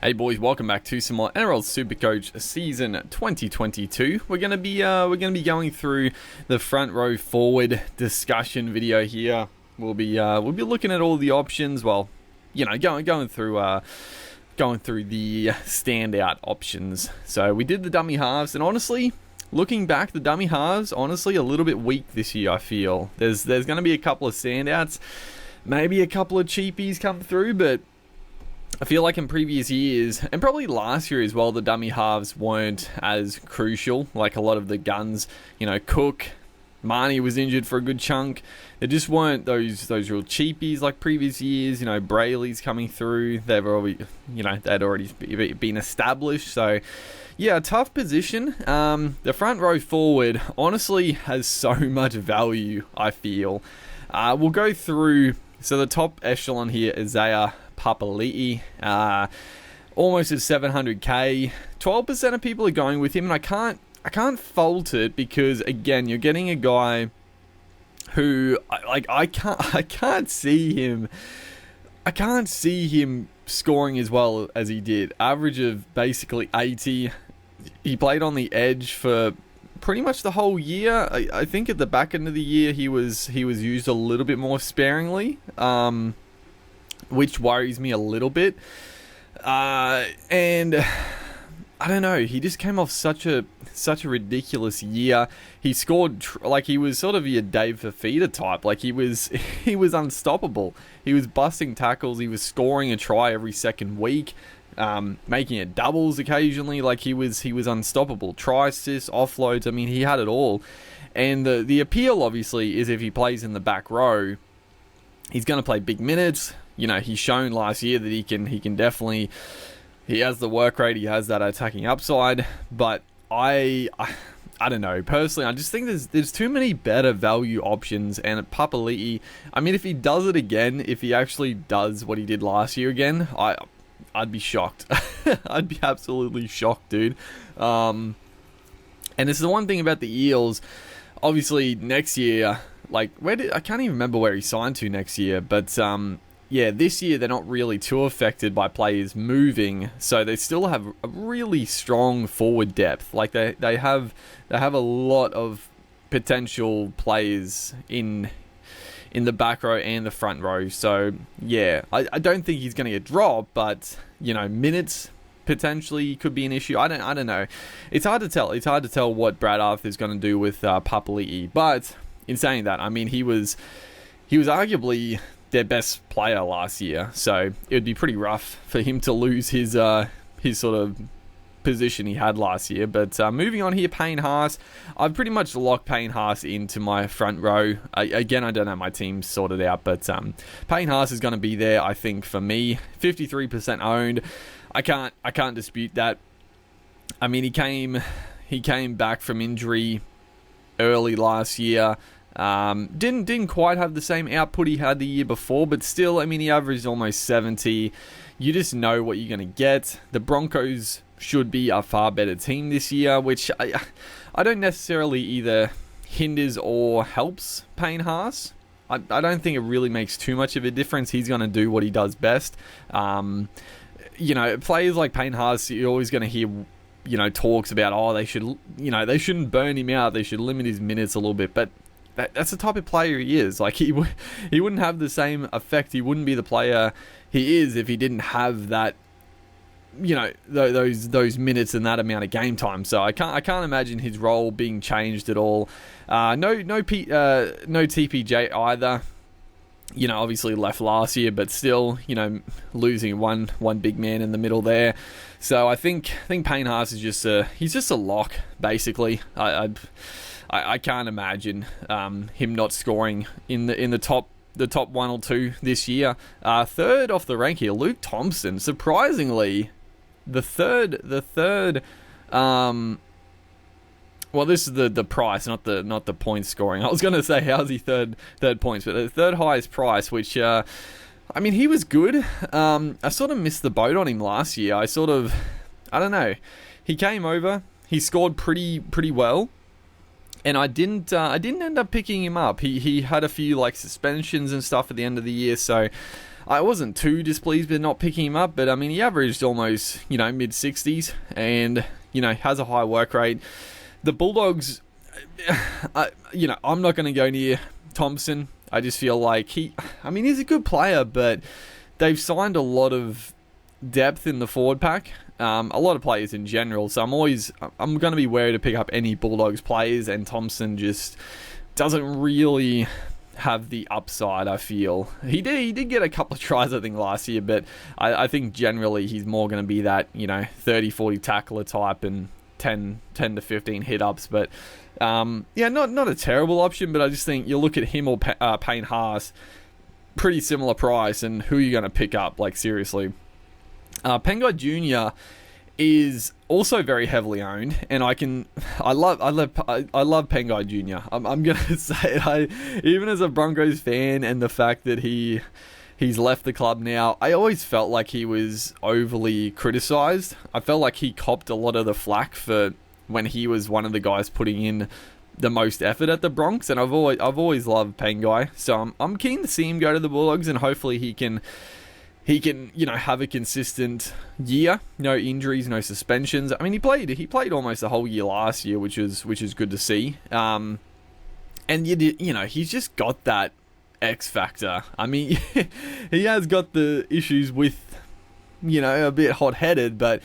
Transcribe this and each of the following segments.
Hey boys, welcome back to some more Nrl Supercoach season 2022. We're gonna be going through the front row forward discussion video here. We'll be looking at all the options. Well, you know, going through the standout options. So we did the dummy halves, and honestly, looking back, the dummy halves honestly a little bit weak this year. I feel there's gonna be a couple of standouts, maybe a couple of cheapies come through, but I feel like in previous years, and probably last year as well, the dummy halves weren't as crucial. Like a lot of the guns, you know, Cook, Marnie was injured for a good chunk. There just weren't those real cheapies like previous years. You know, Brayley's coming through. They'd already been established. So, yeah, tough position. The front row forward honestly has so much value, I feel. We'll go through. So the top echelon here is Isaiah Papali'i, almost at 700k. 12% of people are going with him, and I can't fault it because again, you're getting a guy who I can't see him scoring as well as he did. Average of basically 80. He played on the edge for pretty much the whole year. I think at the back end of the year he was used a little bit more sparingly, which worries me a little bit. And I don't know, he just came off such a ridiculous year. He scored like he was sort of your Dave Fafita type. Like he was unstoppable. He was busting tackles. He was scoring a try every second week, making it doubles occasionally. Like he was unstoppable. Try assists, offloads. I mean, he had it all. And the appeal obviously is if he plays in the back row, he's going to play big minutes. You know, he's shown last year that he can definitely. He has the work rate. He has that attacking upside. But I don't know. Personally, I just think there's too many better value options. And Papali'i, I mean, if he does it again, if he actually does what he did last year again, I'd be shocked. I'd be absolutely shocked, dude. And it's the one thing about the Eels. Obviously, next year, like I can't even remember where he signed to next year, but yeah, this year they're not really too affected by players moving, so they still have a really strong forward depth. Like they have a lot of potential players in the back row and the front row. So yeah, I don't think he's going to get dropped, but you know, minutes potentially could be an issue. I don't know. It's hard to tell. It's hard to tell what Brad Arthur is going to do with Papali'i. But in saying that, I mean, he was arguably their best player last year, so it would be pretty rough for him to lose his sort of position he had last year. But moving on here, Payne Haas. I've pretty much locked Payne Haas into my front row. Again, I don't have my team sorted out, but Payne Haas is going to be there, I think, for me. 53% owned. I can't dispute that. I mean, he came back from injury early last year. Didn't quite have the same output he had the year before, but still, I mean, he averaged almost 70. You just know what you're going to get. The Broncos should be a far better team this year, which I don't necessarily either hinders or helps Payne Haas. I don't think it really makes too much of a difference. He's going to do what he does best. You know, players like Payne Haas, you're always going to hear, you know, talks about, they shouldn't burn him out. They should limit his minutes a little bit, but that's the type of player he is. Like he wouldn't have the same effect. He wouldn't be the player he is if he didn't have that, you know, those minutes and that amount of game time. So I can't imagine his role being changed at all. No TPJ either. You know, obviously left last year, but still, you know, losing one big man in the middle there. So I think Payne Haas is just a lock basically. I can't imagine him not scoring in the top 1 or 2 this year. Third off the rank here, Luke Thompson. Surprisingly, the third. Well, this is the price, not the point scoring. I was going to say how's he third points, but the third highest price, which I mean, he was good. I sort of missed the boat on him last year. I don't know. He came over. He scored pretty well. And I didn't end up picking him up. He had a few like suspensions and stuff at the end of the year, so I wasn't too displeased with not picking him up, but I mean, he averaged almost, mid-60s and, has a high work rate. The Bulldogs, I'm not going to go near Thompson. I just feel like he's a good player, but they've signed a lot of depth in the forward pack. A lot of players in general, so I'm going to be wary to pick up any Bulldogs players, and Thompson just doesn't really have the upside, I feel. He did get a couple of tries, I think, last year, but I think generally he's more going to be that, 30-40 tackler type and 10 to 15 hit-ups, but not a terrible option, but I just think you look at him or Payne Haas, pretty similar price, and who are you going to pick up, like, seriously? Pengai Jr. is also very heavily owned, and I love Pengai Jr. I'm gonna say it. Even as a Broncos fan, and the fact that he's left the club now, I always felt like he was overly criticised. I felt like he copped a lot of the flack for when he was one of the guys putting in the most effort at the Bronx, and I've always loved Pengai, so I'm keen to see him go to the Bulldogs, and hopefully he can, have a consistent year. No injuries, no suspensions. I mean, he played almost the whole year last year, which is good to see. And he's just got that X factor. I mean, he has got the issues with, a bit hot-headed, but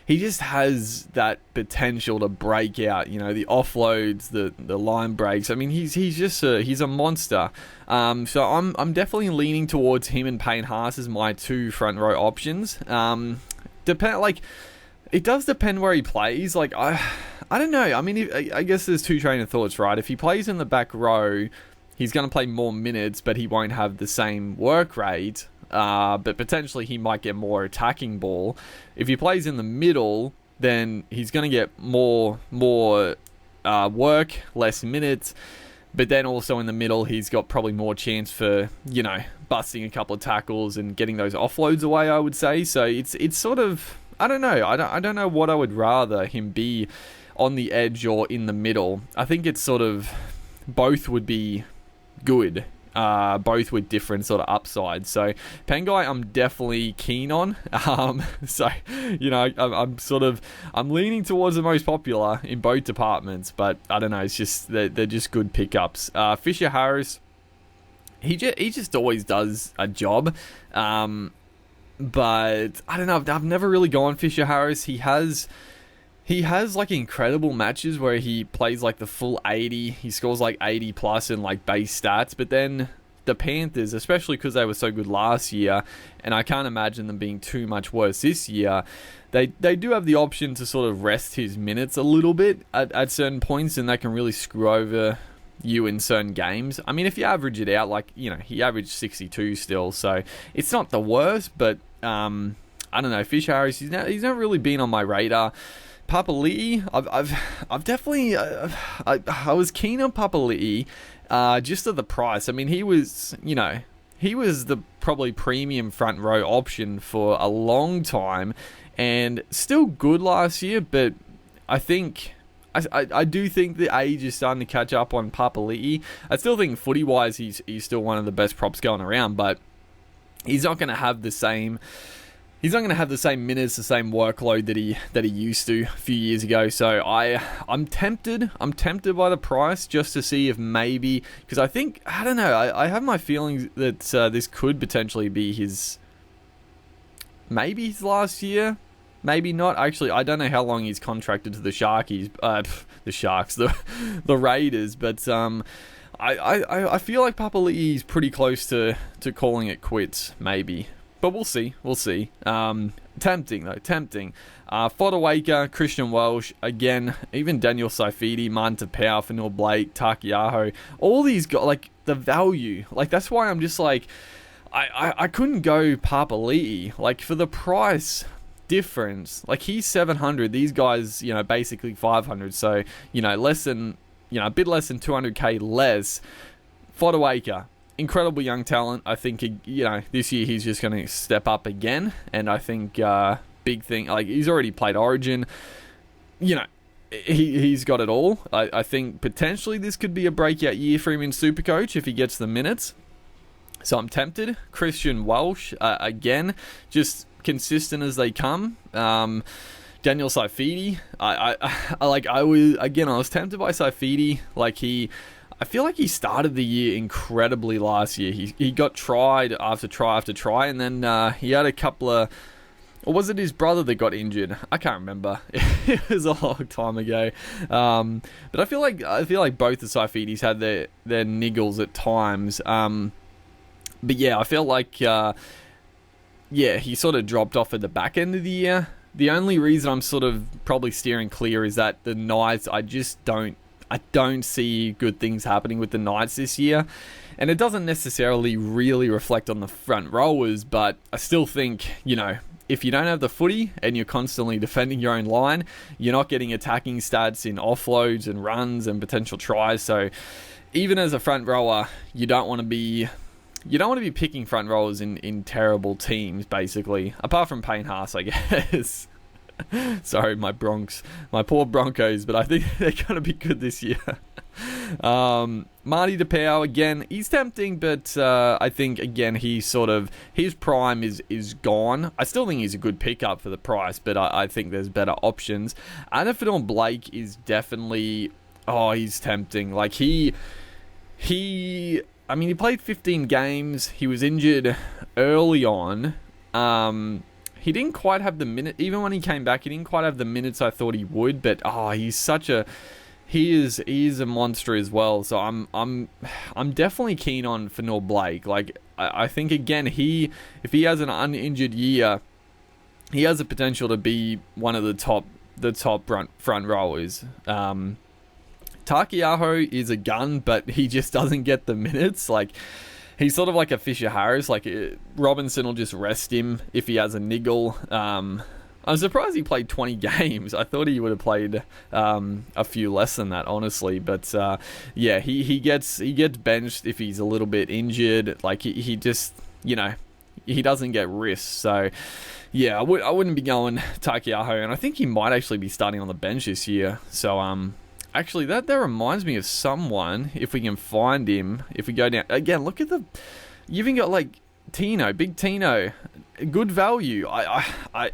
he just has that potential to break out, the offloads, the line breaks. I mean, he's a monster. So I'm definitely leaning towards him and Payne Haas as my two front row options. It does depend where he plays. Like, I don't know. I mean, I guess there's two train of thoughts, right? If he plays in the back row, he's going to play more minutes, but he won't have the same work rate. But potentially he might get more attacking ball. If he plays in the middle, then he's going to get more work, less minutes. But then also in the middle, he's got probably more chance for, busting a couple of tackles and getting those offloads away, I would say. So it's sort of, I don't know. I don't know what I would rather him be, on the edge or in the middle. I think it's sort of both would be good. Both with different sort of upsides. So Pengai, I'm definitely keen on. I'm leaning towards the most popular in both departments, but I don't know. It's just they're just good pickups. Fisher Harris, he just always does a job. But I don't know. I've never really gone Fisher Harris. He has like incredible matches where he plays like the full 80. He scores like 80 plus in like base stats. But then the Panthers, especially because they were so good last year, and I can't imagine them being too much worse this year, they do have the option to sort of rest his minutes a little bit at certain points, and that can really screw over you in certain games. I mean, if you average it out, like, he averaged 62 still, so it's not the worst, but I don't know. Fisher Harris, he's not really been on my radar. Papali'i, I've definitely, I was keen on Papali'i, just at the price. I mean, he was the probably premium front row option for a long time, and still good last year, but I think, I do think the age is starting to catch up on Papali'i. I still think footy-wise, he's still one of the best props going around, but he's not going to have the same... He's not going to have the same minutes, the same workload that he used to a few years ago. So I'm tempted. I'm tempted by the price just to see if maybe, because I don't know. I have my feelings that this could potentially be maybe his last year, maybe not. Actually, I don't know how long he's contracted to the Sharkies, the Raiders. But I feel like Papali'i is pretty close to calling it quits, maybe. But we'll see. Tempting, though. Tempting. Fodawaker, Christian Welsh, again, even Daniel Saifidi, Marty De Pao, Fanil Blake, Takayahu. All these guys, like, the value. Like, that's why I'm just like, I couldn't go Papali'i. Like, for the price difference, like, he's 700. These guys, basically 500. So, less than, a bit less than 200k less. Fodawaker. Incredible young talent. I think, this year he's just going to step up again. And I think, big thing, like, he's already played Origin. He's got it all. I think potentially this could be a breakout year for him in Supercoach if he gets the minutes. So I'm tempted. Christian Welsh, again, just consistent as they come. Daniel Saifidi, I was tempted by Saifidi. I feel like he started the year incredibly last year. He got tried after try after try, and then he had a couple of, or was it his brother that got injured? I can't remember. It was a long time ago. But I feel like both the Saifidis had their niggles at times. But yeah, I feel like he sort of dropped off at the back end of the year. The only reason I'm sort of probably steering clear is that the Knights, I don't see good things happening with the Knights this year. And it doesn't necessarily really reflect on the front rowers, but I still think, if you don't have the footy and you're constantly defending your own line, you're not getting attacking stats in offloads and runs and potential tries. So even as a front rower, you don't want to be picking front rowers in terrible teams, basically. Apart from Payne Haas, I guess. Sorry, my poor Broncos, but I think they're going to be good this year. Marty De Pao, again, he's tempting, but I think, again, his prime is gone. I still think he's a good pickup for the price, but I think there's better options. Nrl Blake is definitely, he's tempting. Like, he played 15 games. He was injured early on. He didn't quite have the minute. Even when he came back, he didn't quite have the minutes I thought he would. But he is a monster as well. So I'm definitely keen on Nrl Blake. Like, I think, again, if he has an uninjured year, he has the potential to be one of the top front rowers. Takayahu is a gun, but he just doesn't get the minutes. Like, he's sort of like a Fisher Harris. Like, Robinson will just rest him if he has a niggle. I'm surprised he played 20 games. I thought he would have played a few less than that, honestly. But he gets benched if he's a little bit injured. Like, he just, he doesn't get risked. So yeah, I wouldn't be going Takayahu, and I think he might actually be starting on the bench this year. So actually, that reminds me of someone, if we can find him. If we go down, again, look at you even got, like, Big Tino, good value.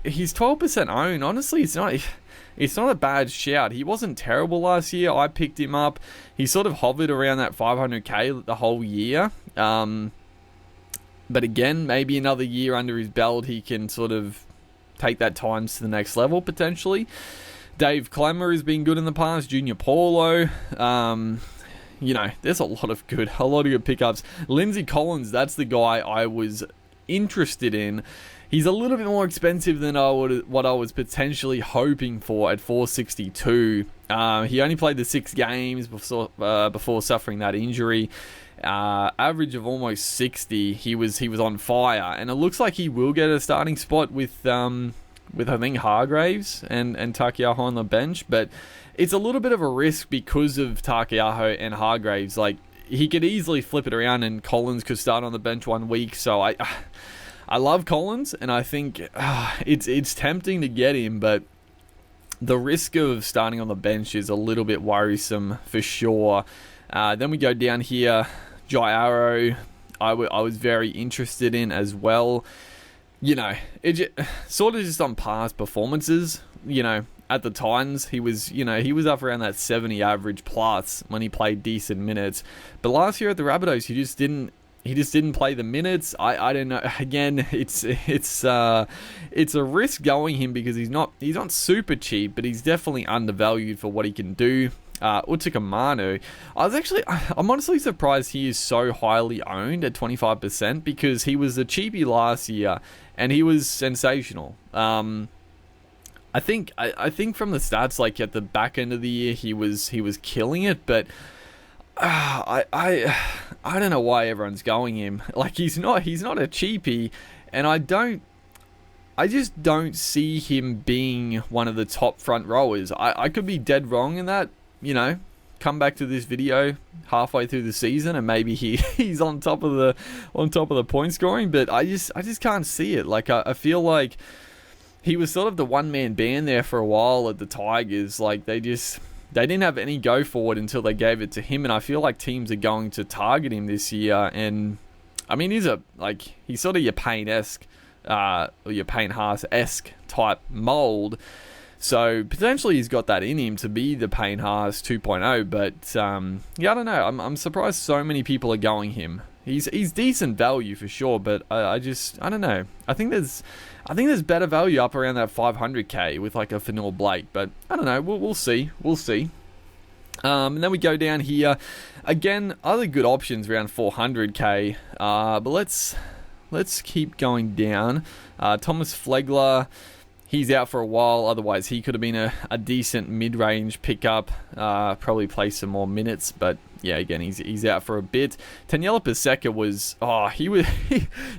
He's 12% owned. Honestly, it's not a bad shout. He wasn't terrible last year. I picked him up. He sort of hovered around that 500k the whole year. But again, maybe another year under his belt, he can sort of take that times to the next level, potentially. Dave Clemmer has been good in the past. Junior Paulo. There's a lot of good pickups. Lindsey Collins, that's the guy I was interested in. He's a little bit more expensive than what I was potentially hoping for at 462. He only played the 6 games before suffering that injury. Average of almost 60. He was on fire, and it looks like he will get a starting spot with I think Hargraves and Takayahu on the bench, but it's a little bit of a risk because of Takayahu and Hargraves. Like, he could easily flip it around and Collins could start on the bench one week. So I love Collins, and I think it's tempting to get him, but the risk of starting on the bench is a little bit worrisome for sure. Then we go down here, Jai Arrow. I was very interested in as well. Sort of just on past performances. At the Titans, he was up around that 70 average plus when he played decent minutes. But last year at the Rabbitohs, he just didn't play the minutes. I don't know. Again, it's a risk going him because he's not super cheap, but he's definitely undervalued for what he can do. Utica Manu, I'm honestly surprised he is so highly owned at 25% because he was a cheapie last year and he was sensational. I think from the stats, like at the back end of the year, he was killing it, but I don't know why everyone's going him. Like, he's not a cheapie, and I just don't see him being one of the top front rowers. I could be dead wrong in that. Come back to this video halfway through the season and maybe he's on top of the point scoring, but I just can't see it. Like, I feel like he was sort of the one-man band there for a while at the Tigers. Like, they didn't have any go forward until they gave it to him, and I feel like teams are going to target him this year, and I mean, he's sort of your Payne-esque, or your Payne-Haas-esque type mold. So potentially he's got that in him to be the Payne-Haas 2.0. But yeah, I don't know. I'm surprised so many people are going him. He's decent value for sure, but I don't know. I think there's better value up around that 500k with like a Fanil Blake, but I don't know. We'll see. And then we go down here again. Other good options around 400k. But let's keep going down. Thomas Flegler. He's out for a while, otherwise he could have been a decent mid-range pickup. Probably play some more minutes, but yeah, again, he's out for a bit. Taniela Paseka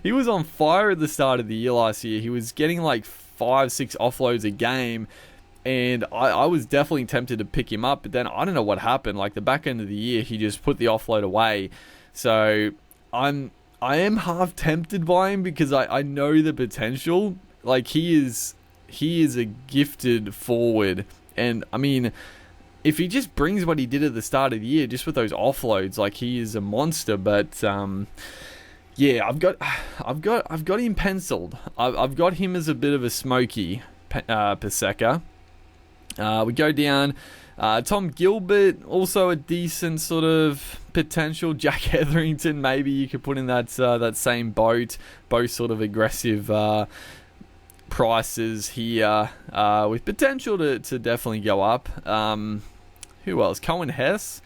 he was on fire at the start of the year last year. He was getting like 5-6 offloads a game, and I was definitely tempted to pick him up, but then I don't know what happened. Like the back end of the year, he just put the offload away. So I am half tempted by him because I know the potential. Like he is a gifted forward, and I mean, if he just brings what he did at the start of the year, just with those offloads, like he is a monster. But yeah, I've got him penciled. I've got him as a bit of a smoky Paseka. We go down. Tom Gilbert, also a decent sort of potential. Jack Etherington, maybe you could put in that same boat. Both sort of aggressive prices here, with potential to definitely go up. Who else? Cohen Hess.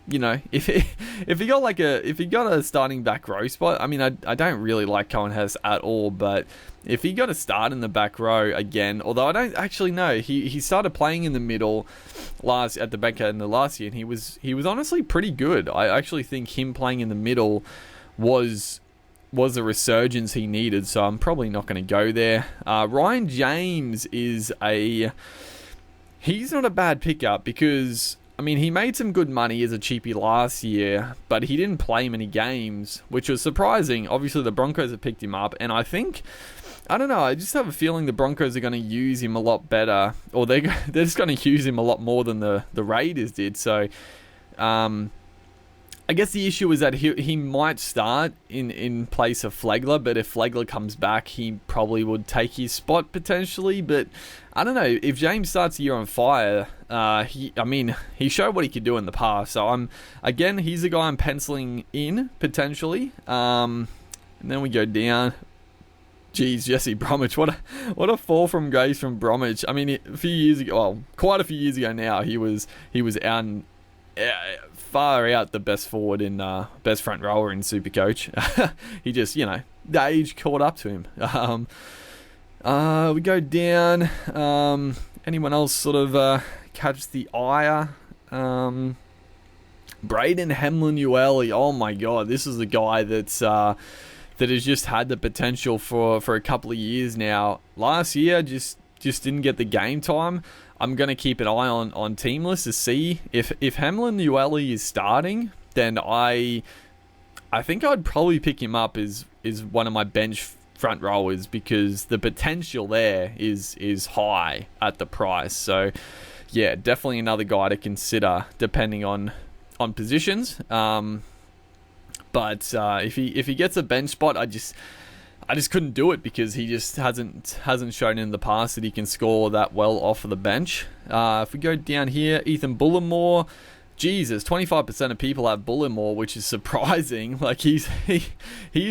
You know, if he got a starting back row spot, I mean, I don't really like Cohen Hess at all, but if he got a start in the back row again, although I don't actually know, he started playing in the middle at the back end of last year, and he was honestly pretty good. I actually think him playing in the middle was the resurgence he needed, so I'm probably not going to go there. Ryan James he's not a bad pickup because, I mean, he made some good money as a cheapie last year, but he didn't play many games, which was surprising. Obviously, the Broncos have picked him up, and I don't know, I just have a feeling the Broncos are going to use him a lot better, or they're just going to use him a lot more than the Raiders did, so I guess the issue is that he might start in place of Flegler, but if Flegler comes back, he probably would take his spot potentially. But I don't know, if James starts the year on fire, he showed what he could do in the past. So he's a guy I'm penciling in potentially. And then we go down. Geez, Jesse Bromwich, what a fall from grace from Bromwich. I mean, quite a few years ago now, he was out. Far out the best forward in best front rower in Supercoach. He just, the age caught up to him. We go down. Anyone else sort of catch the ire? Braden Hemlenueli. Oh my god, this is a guy that has just had the potential for a couple of years now. Last year, just didn't get the game time. I'm going to keep an eye on team list to see if Hemlenueli is starting, then I think I'd probably pick him up as one of my bench front rowers because the potential there is high at the price. So yeah, definitely another guy to consider depending on positions. But if he gets a bench spot, I just couldn't do it because he just hasn't shown in the past that he can score that well off of the bench. If we go down here, Ethan Bullamore, Jesus, 25% of people have Bullamore, which is surprising. Like he's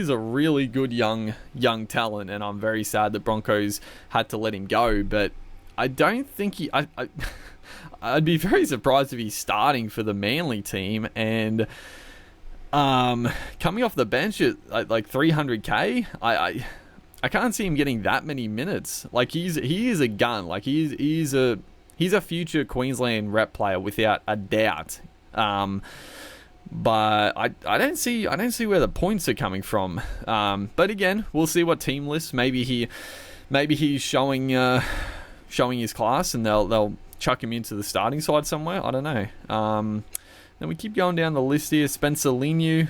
a really good young talent, and I'm very sad that Broncos had to let him go. But I don't think I'd be very surprised if he's starting for the Manly team and. Coming off the bench at like 300k, I can't see him getting that many minutes. Like he is a gun. Like he's a future Queensland rep player without a doubt. But I don't see where the points are coming from. But again, we'll see what team lists. Maybe he's showing his class and they'll chuck him into the starting side somewhere. I don't know. Then we keep going down the list here. Spencer Linu.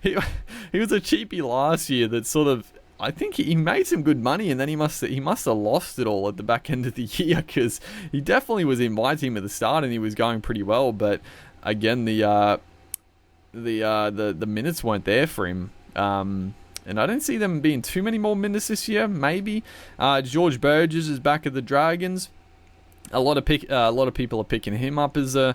He was a cheapie last year that sort of, I think he made some good money, and then he must have lost it all at the back end of the year because he definitely was in my team at the start and he was going pretty well. But again, the the minutes weren't there for him. And I don't see them being too many more minutes this year. Maybe George Burgess is back at the Dragons. A lot of people are picking him up as a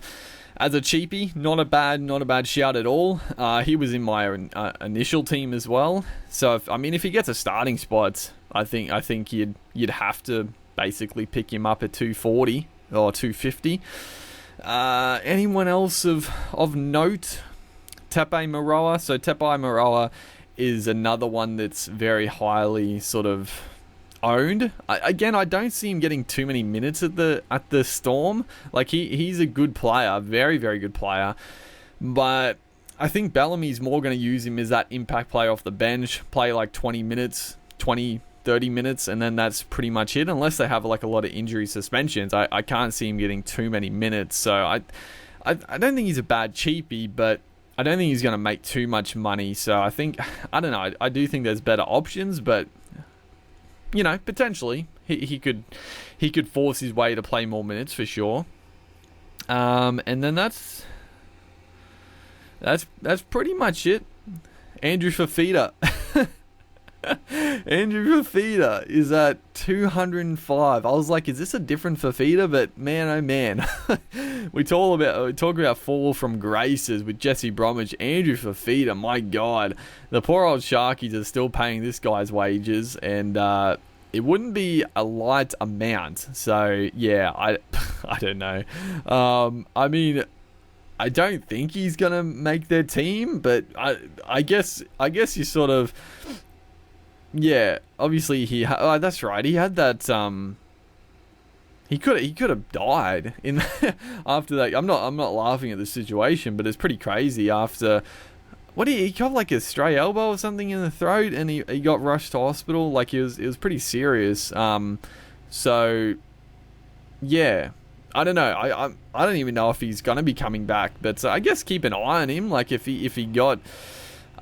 cheapie. Not a bad shout at all. He was in my initial team as well. So if he gets a starting spot, I think you'd have to basically pick him up at 240 or 250. Anyone else of note? Tepe Moro. So Tepe Moro is another one that's very highly sort of owned. I don't see him getting too many minutes at the Storm. Like he's a good player, very, very good player. But I think Bellamy's more going to use him as that impact player off the bench, play like 20 minutes, 30 minutes, and then that's pretty much it. Unless they have like a lot of injury suspensions, I can't see him getting too many minutes. So I don't think he's a bad cheapie, but I don't think he's going to make too much money. So I don't know. I do think there's better options, but potentially he could force his way to play more minutes for sure. And then that's pretty much it. Andrew Fafita. Andrew Fafita is at 205. I was like, is this a different Fafita? But man, oh man. we talk about fall from graces with Jesse Bromwich. Andrew Fafita, my God. The poor old Sharkies are still paying this guy's wages, and it wouldn't be a light amount. So yeah, I don't know. I don't think he's gonna make their team, but I guess you sort of. Yeah, obviously that's right. He had that. He could have died in after that. I'm not laughing at the situation, but it's pretty crazy. After he got like a stray elbow or something in the throat, and he got rushed to hospital. Like it was pretty serious. So yeah, I don't know. I don't even know if he's gonna be coming back, but I guess keep an eye on him. Like if he got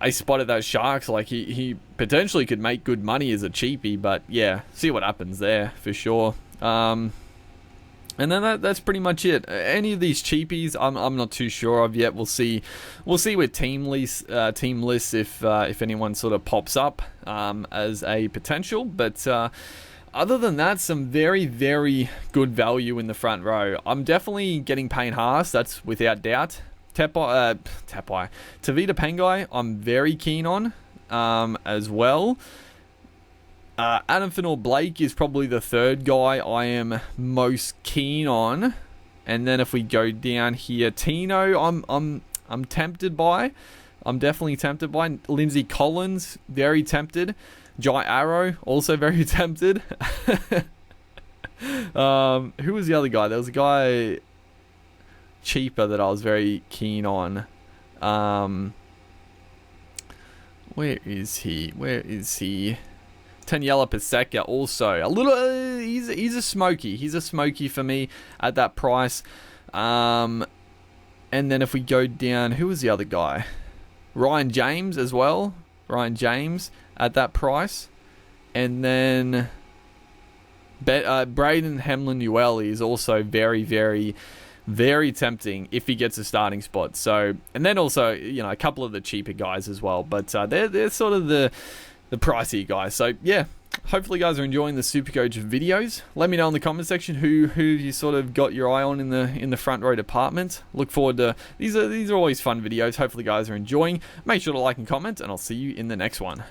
a spot at those Sharks, like he potentially could make good money as a cheapie, but yeah, see what happens there for sure. And then that's pretty much it. Any of these cheapies, I'm not too sure of yet. We'll see with team lists if anyone sort of pops up as a potential. But other than that, some very, very good value in the front row. I'm definitely getting Payne Haas. That's without doubt. Tavita Pangai, I'm very keen on as well. Adam Finau-Blake is probably the third guy I am most keen on. And then if we go down here, Tino, I'm tempted by. I'm definitely tempted by. Lindsey Collins, very tempted. Jai Arrow, also very tempted. Who was the other guy? There was a guy cheaper that I was very keen on. Where is he? Taniela Paseka also a little. He's a smoky. He's a smoky for me at that price. And then if we go down, who was the other guy? Ryan James as well. Ryan James at that price, and then Braden Hemlenueli is also very, very, very tempting if he gets a starting spot. So, and then also, a couple of the cheaper guys as well, but they're sort of the pricey guys. So yeah, hopefully you guys are enjoying the Supercoach videos. Let me know in the comment section who you sort of got your eye on in the front row department. Look forward to these are always fun videos. Hopefully you guys are enjoying. Make sure to like and comment, and I'll see you in the next one.